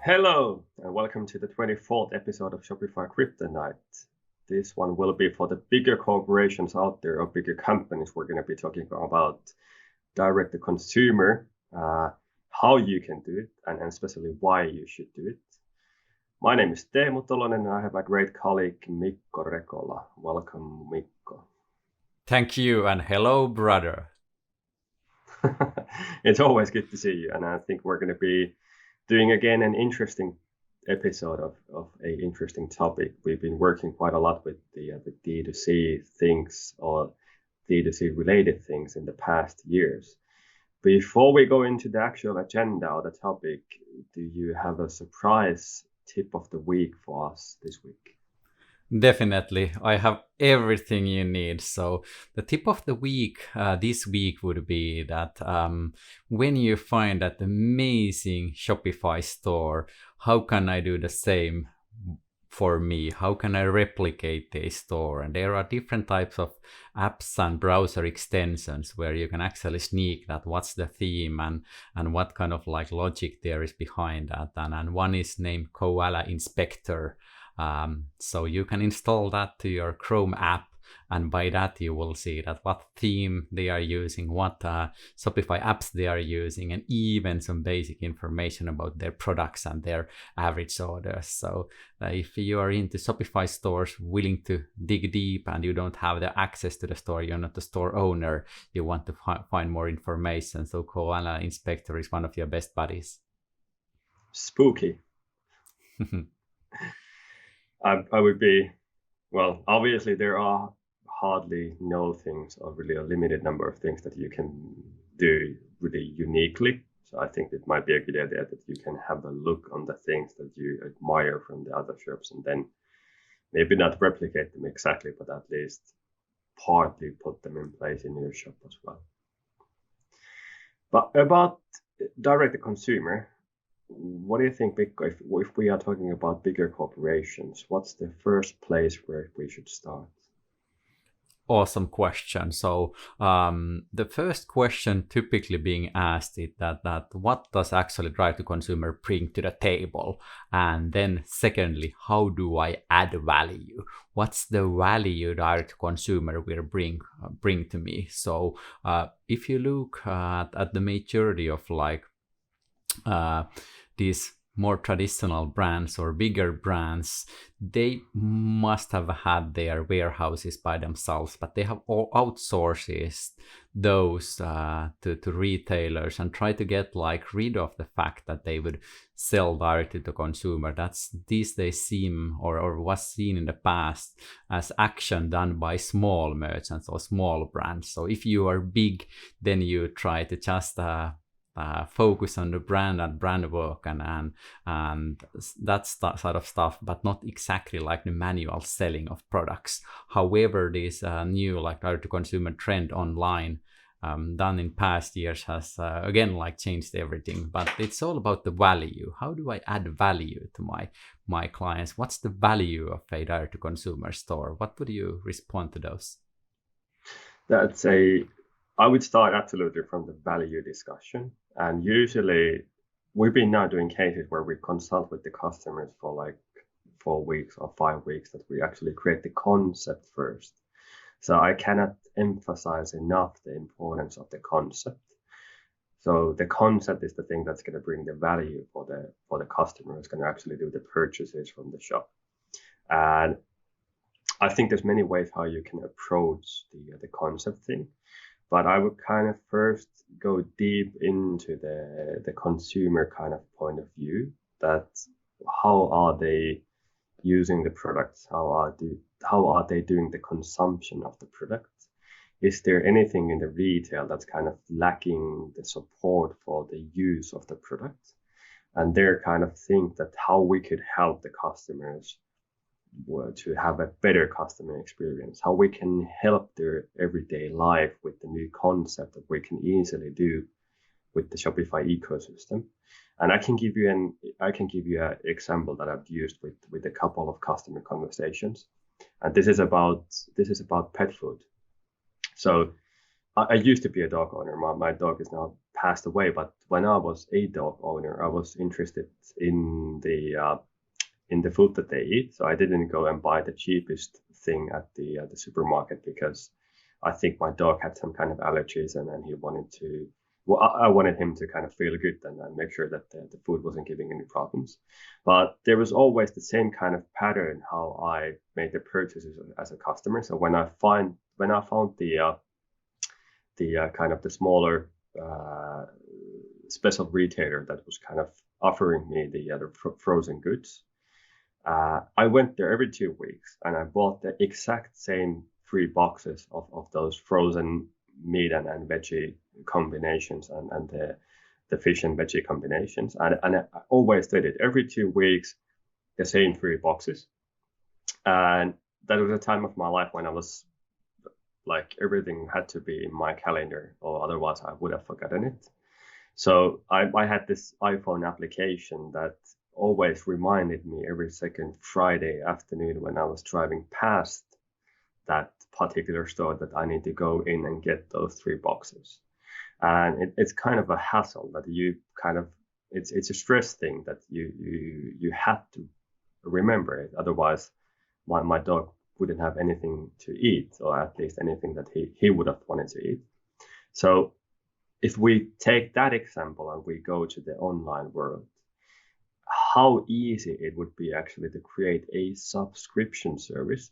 Hello, and welcome to the 24th episode of Shopify Kryptonite. This one will be for the bigger corporations out there or bigger companies. We're going to be talking about direct to consumer, how you can do it, and especially why you should do it. My name is Teemu Tolonen, and I have my great colleague Mikko Rekola. Welcome, Mikko. Thank you, and hello, brother. It's always good to see you, and I think we're going to be doing again an interesting episode of a interesting topic. We've been working quite a lot with the D2C things or D2C related things in the past years. Before we go into the actual agenda or the topic, do you have a surprise tip of the week for us this week? Definitely, I have everything you need. So the tip of the week this week would be that when you find that amazing Shopify store, how can I do the same for me? How can I replicate the store? And there are different types of apps and browser extensions where you can actually sneak that what's the theme and what kind of like logic there is behind that. And one is named Koala Inspector. So you can install that to your Chrome app, and by that you will see that what theme they are using, what Shopify apps they are using, and even some basic information about their products and their average orders. So if you are into Shopify stores, willing to dig deep, and you don't have the access to the store, you're not the store owner, you want to find more information, so Koala Inspector is one of your best buddies. Spooky. I would be, well, obviously there are hardly no things or really a limited number of things that you can do really uniquely. So I think it might be a good idea that you can have a look on the things that you admire from the other shops and then maybe not replicate them exactly, but at least partly put them in place in your shop as well. But about direct to consumer, what do you think, Mikko, if we are talking about bigger corporations, what's the first place where we should start? Awesome question. So the first question typically being asked is that what does actually direct to consumer bring to the table? And then secondly, how do I add value? What's the value direct to consumer will bring to me? So if you look at the majority of like these more traditional brands or bigger brands, they must have had their warehouses by themselves, but they have all outsourced those to retailers and try to get like rid of the fact that they would sell directly to consumer. That's these days seem or was seen in the past as action done by small merchants or small brands. So if you are big, then you try to just focus on the brand and brand work and that sort of stuff, but not exactly like the manual selling of products. However, this new like direct to consumer trend online done in past years has again like changed everything. But it's all about the value. How do I add value to my clients? What's the value of a direct to consumer store? What would you respond to those? I would start absolutely from the value discussion. And usually we've been now doing cases where we consult with the customers for like 4 weeks or 5 weeks that we actually create the concept first. So I cannot emphasize enough the importance of the concept. So the concept is the thing that's going to bring the value for the customer who's going to actually do the purchases from the shop. And I think there's many ways how you can approach the concept thing. But I would kind of first go deep into the consumer kind of point of view, that how are they using the products? How are they doing the consumption of the product? Is there anything in the retail that's kind of lacking the support for the use of the product? And they're kind of think that how we could help the customers to have a better customer experience, how we can help their everyday life with the new concept that we can easily do with the Shopify ecosystem. And I can give you an example that I've used with a couple of customer conversations. And this is about pet food. So I used to be a dog owner. My dog is now passed away, but when I was a dog owner, I was interested in the food that they eat. So I didn't go and buy the cheapest thing at the supermarket because I think my dog had some kind of allergies, and then he wanted to. Well, I wanted him to kind of feel good and make sure that the food wasn't giving any problems. But there was always the same kind of pattern how I made the purchases as a customer. So when I found the kind of the smaller special retailer that was kind of offering me the other frozen goods, I went there every 2 weeks and I bought the exact same 3 boxes of those frozen meat and veggie combinations and the fish and veggie combinations. And I always did it every 2 weeks, the same 3 boxes. And that was a time of my life when I was like everything had to be in my calendar, or otherwise I would have forgotten it. So I had this iPhone application that always reminded me every second Friday afternoon when I was driving past that particular store that I need to go in and get those 3 boxes. And it's kind of a hassle that you kind of it's a stress thing that you have to remember it. Otherwise, my dog wouldn't have anything to eat, or at least anything that he would have wanted to eat. So if we take that example and we go to the online world, how easy it would be actually to create a subscription service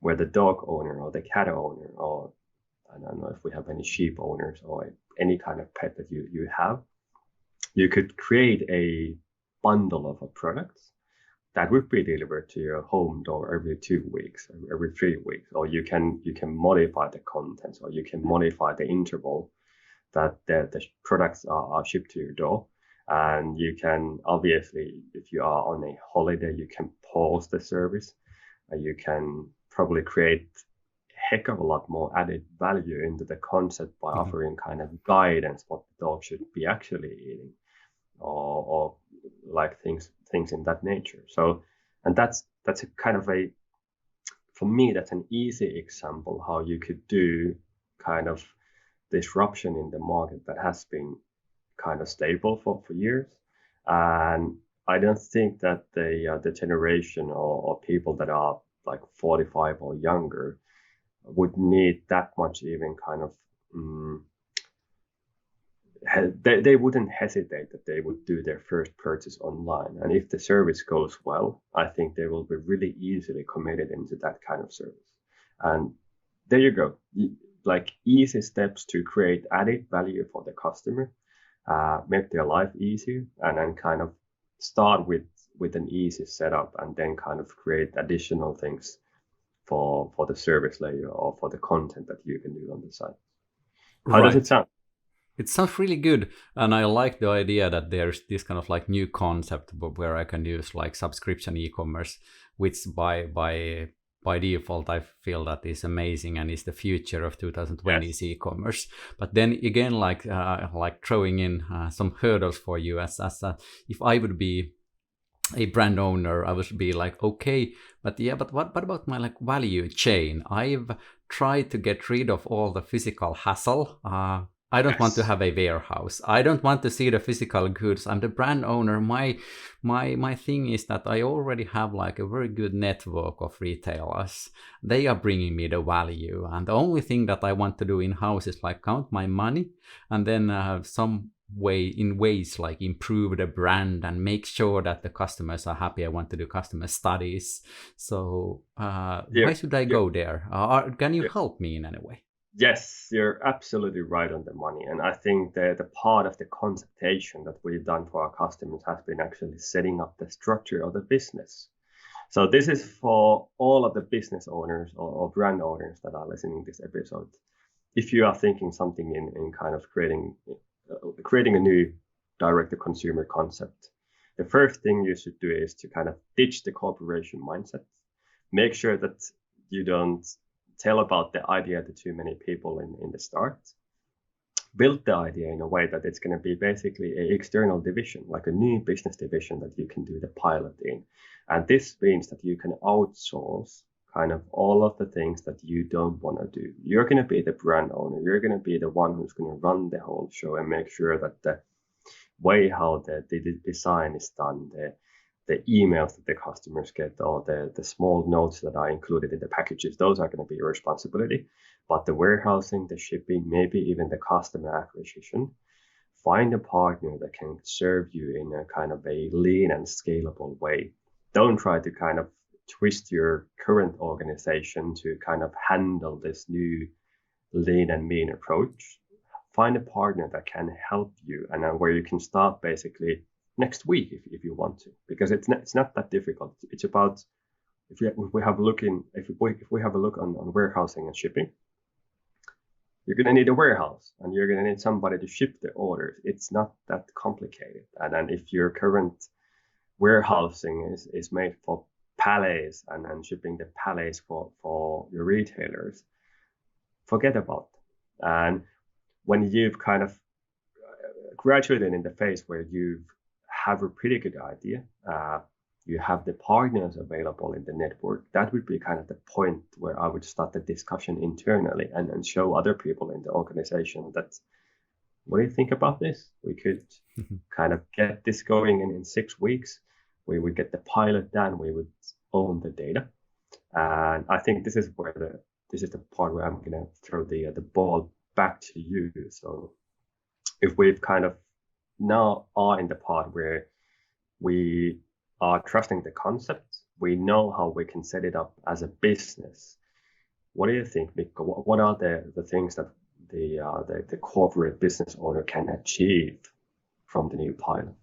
where the dog owner or the cat owner, or I don't know if we have any sheep owners or any kind of pet that you have, you could create a bundle of products that would be delivered to your home door every 2 weeks, every 3 weeks, or you can modify the contents, or you can modify the interval that the products are shipped to your door. And you can obviously, if you are on a holiday, you can pause the service, and you can probably create a heck of a lot more added value into the concept by offering kind of guidance what the dog should be actually eating, or like things in that nature. So, and that's a kind of for me, that's an easy example how you could do kind of disruption in the market that has been kind of stable for years. And I don't think that the generation or people that are like 45 or younger would need that much even kind of they wouldn't hesitate that they would do their first purchase online. And if the service goes well, I think they will be really easily committed into that kind of service. And there you go, like easy steps to create added value for the customer, make their life easier, and then kind of start with an easy setup, and then kind of create additional things for the service layer or for the content that you can do on the site. How does it sound? It sounds really good, and I like the idea that there's this kind of like new concept where I can use like subscription e-commerce, which by default I feel that is amazing and is the future of 2020's e-commerce. But then again, like throwing in some hurdles for you as if I would be a brand owner, I would be like, okay, but what about my like value chain? I've tried to get rid of all the physical hassle. I don't want to have a warehouse. I don't want to see the physical goods. I'm the brand owner. My thing is that I already have like a very good network of retailers. They are bringing me the value, and the only thing that I want to do in house is like count my money, and then some ways like improve the brand and make sure that the customers are happy. I want to do customer studies. So why should I go there? Can you help me in any way? Yes, you're absolutely right on the money. And I think the part of the consultation that we've done for our customers has been actually setting up the structure of the business. So this is for all of the business owners or brand owners that are listening to this episode. If you are thinking something in kind of creating a new direct-to-consumer concept, the first thing you should do is to kind of ditch the corporation mindset. Make sure that you don't tell about the idea to too many people in the start. Build the idea in a way that it's going to be basically an external division, like a new business division that you can do the pilot in. And this means that you can outsource kind of all of the things that you don't want to do. You're going to be the brand owner. You're going to be the one who's going to run the whole show and make sure that the way how the design is done, the emails that the customers get, or the small notes that are included in the packages, those are going to be your responsibility. But the warehousing, the shipping, maybe even the customer acquisition, find a partner that can serve you in a kind of a lean and scalable way. Don't try to kind of twist your current organization to kind of handle this new lean and mean approach. Find a partner that can help you, and where you can start basically next week if you want to, because it's not that difficult. It's about if we have a look on warehousing and shipping, you're going to need a warehouse and you're going to need somebody to ship the orders. It's not that complicated. And then if your current warehousing is made for pallets and shipping the pallets for your retailers, forget about it. And when you've kind of graduated in the phase where you have a pretty good idea, you have the partners available in the network, that would be kind of the point where I would start the discussion internally and show other people in the organization that, what do you think about this? We could kind of get this going in 6 weeks. We would get the pilot done. We would own the data. And I think this is the part where I'm going to throw the ball back to you. So if we've kind of now are in the part where we are trusting the concept, we know how we can set it up as a business. What do you think, Mikko? What are the things that the corporate business owner can achieve from the new pilot?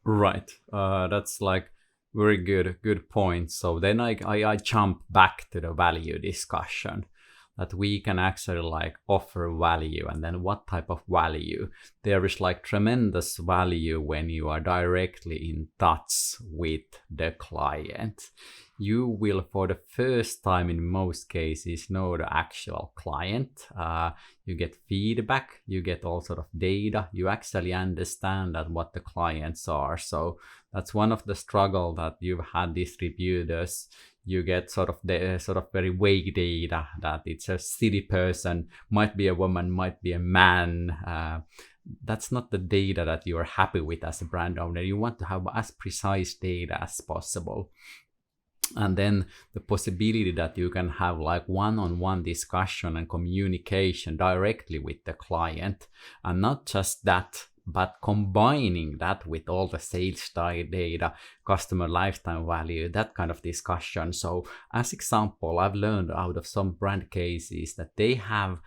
Right. That's like very good point. So then I jump back to the value discussion, that we can actually like offer value, and then what type of value. There is like tremendous value when you are directly in touch with the client. You will for the first time in most cases know the actual client. You get feedback, you get all sort of data, you actually understand that what the clients are. So that's one of the struggle that you've had distributors. You get sort of very vague data that it's a city person, might be a woman, might be a man. That's not the data that you're happy with as a brand owner. You want to have as precise data as possible. And then the possibility that you can have like one-on-one discussion and communication directly with the client, and not just that, but combining that with all the sales data, customer lifetime value, that kind of discussion. So as example, I've learned out of some brand cases that they have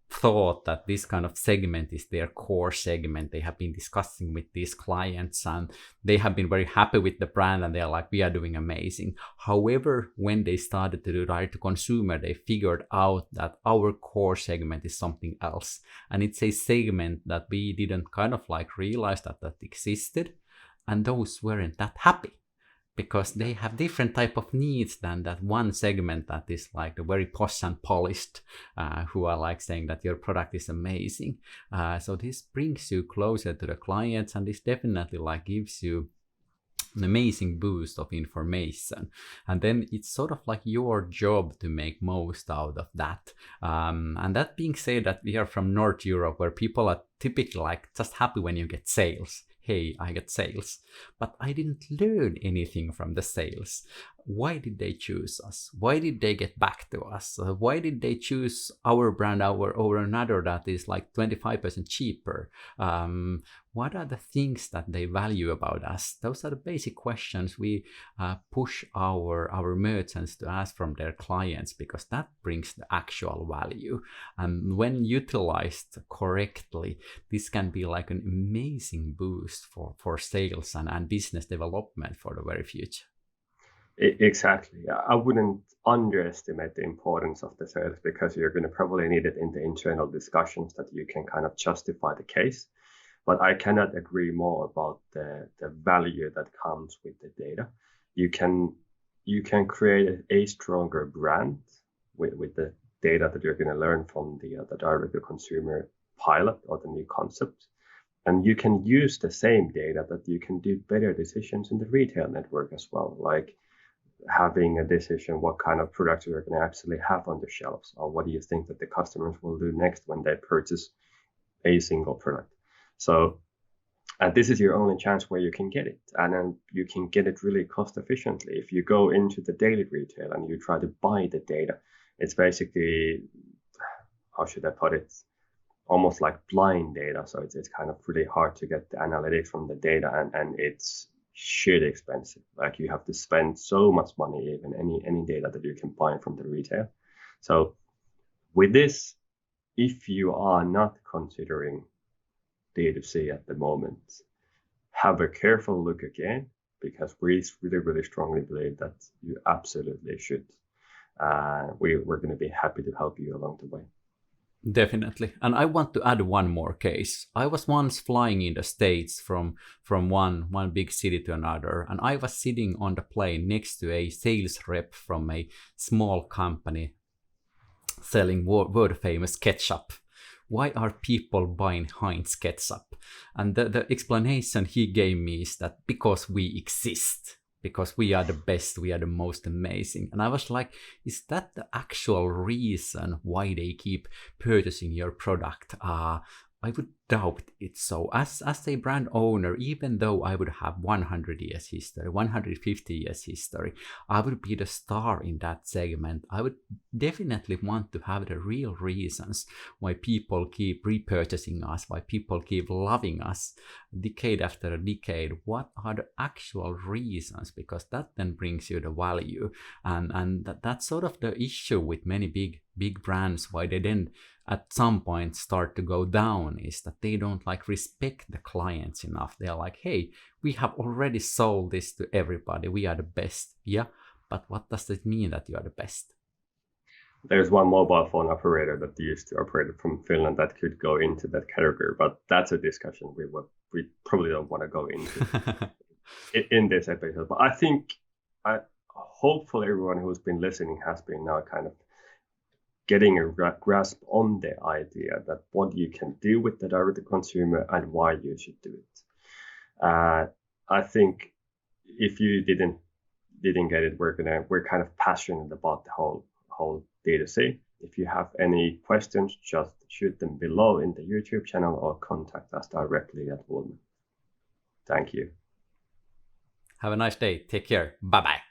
thought that this kind of segment is their core segment. They have been discussing with these clients and they have been very happy with the brand, and they're like, we are doing amazing. However, when they started to do direct to consumer, they figured out that our core segment is something else, and it's a segment that we didn't kind of like realize that existed, and those weren't that happy because they have different type of needs than that one segment that is like the very posh and polished, who are like saying that your product is amazing. So this brings you closer to the clients, and this definitely like gives you an amazing boost of information. And then it's sort of like your job to make most out of that. And that being said, that we are from North Europe, where people are typically like just happy when you get sales. Hey, I get sales, but I didn't learn anything from the sales. Why did they choose us? Why did they get back to us? Why did they choose our brand over another that is like 25% cheaper? What are the things that they value about us? Those are the basic questions we push our merchants to ask from their clients, because that brings the actual value. And when utilized correctly, this can be like an amazing boost for sales and business development for the very future. Exactly. I wouldn't underestimate the importance of the sales, because you're going to probably need it in the internal discussions that you can kind of justify the case. But I cannot agree more about the value that comes with the data. You can create a stronger brand with the data that you're going to learn from the direct to consumer pilot or the new concept. And you can use the same data that you can do better decisions in the retail network as well. Like having a decision what kind of products you're going to actually have on the shelves, or what do you think that the customers will do next when they purchase a single product. So, and this is your only chance where you can get it, and then you can get it really cost efficiently. If you go into the daily retail and you try to buy the data, it's basically, how should I put it, almost like blind data. So it's kind of really hard to get the analytics from the data, and it's shit expensive. Like you have to spend so much money, even any data that you can buy from the retail. So with this, if you are not considering D2C at the moment, have a careful look again, because we really strongly believe that you absolutely should. We're going to be happy to help you along the way. Definitely. And I want to add one more case. I was once flying in the States from one big city to another, and I was sitting on the plane next to a sales rep from a small company selling world famous ketchup. Why are people buying Heinz ketchup? And the explanation he gave me is that because we exist, because we are the best, we are the most amazing. And I was like, is that the actual reason why they keep purchasing your product? I would doubt it. So as a brand owner, even though I would have 100 years history, 150 years history, I would be the star in that segment. I would definitely want to have the real reasons why people keep repurchasing us, why people keep loving us decade after decade. What are the actual reasons? Because that then brings you the value. And that's sort of the issue with many big brands, why they then at some point start to go down, is that they don't like respect the clients enough. They're like, hey, we have already sold this to everybody, we are the best. Yeah, but what does it mean that you are the best? There's one mobile phone operator that used to operate from Finland that could go into that category, but that's a discussion we probably don't want to go into in this episode. But I think hopefully everyone who's been listening has been now kind of getting a grasp on the idea that what you can do with the direct to consumer and why you should do it. I think if you didn't get it, we're kind of passionate about the whole D2C. If you have any questions, just shoot them below in the YouTube channel or contact us directly at Woolman. Thank you. Have a nice day. Take care. Bye bye.